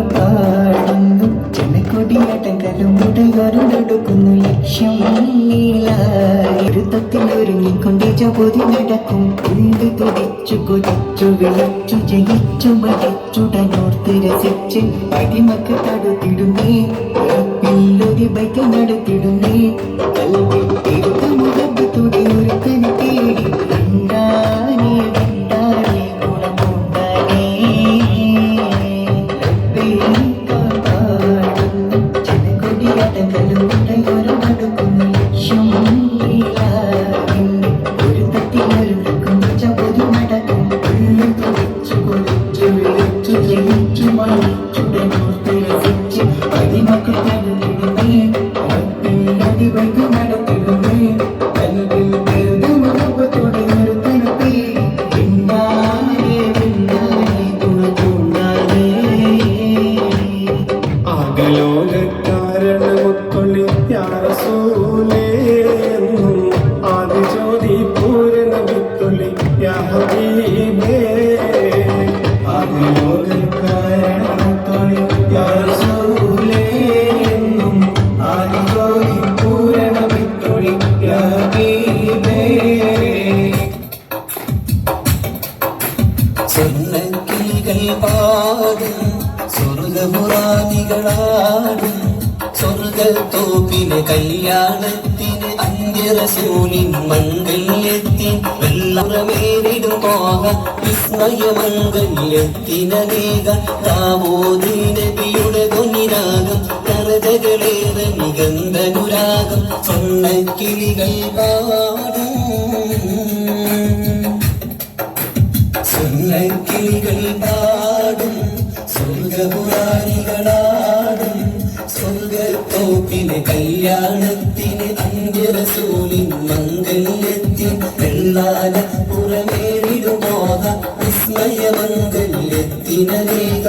പാടുന്നു ജനക്കൊടിയാട്ടങ്ങളും ഉടയോരുണ്ടെടുക്കുന്നു ലക്ഷ്യം നീളായിരുത്തത്തിലൊരുങ്ങിക്കൊണ്ടിച്ച പൊതി നടക്കും ഉള്ളി തുടിച്ചു കൊതിച്ചു വിളിച്ചു ജയിച്ചു മരിച്ചുടനോർത്ത് രസിച്ച് അടിമക്ക് തടുത്തിടുന്നേ പിള്ളൊരു ബൈക്ക് നടത്തിടുന്നേ കൽവിൽ തിരുത്ത മുഖത്തോടെ ഒരുത്തന് തേടി കണ്ടാനേ കണ്ടാനേ ഗുണമുണ്ടാനേ സ്വർഗപുരാണികളാടും സ്വർഗത്തോപ്പിലെ കല്യാണത്തിന് അന്ത്യറസൂലിൻ മംഗല്യത്തിൻ വെള്ളമേറിടും പോക വിസ്മയമംഗല്യത്തിനേക ദാവൂദ് പൊന്നിരാഗം കരതകളേറെ നിഗന്ധനുരാഗം സ്വർണ്ണക്കിളികൾ പാടും സ്വർണ്ണക്കിളികൾ പാടും സ്വർഗപുരാണികളാടും സ്വർഗത്തോപ്പിലെ കല്യാണത്തിന് അന്ത്യറസൂലിൻ മംഗല്യത്തിൻ വെള്ളാന പുറമേറിടുമോഹ വിസ്മയമംഗല്യത്തിനേക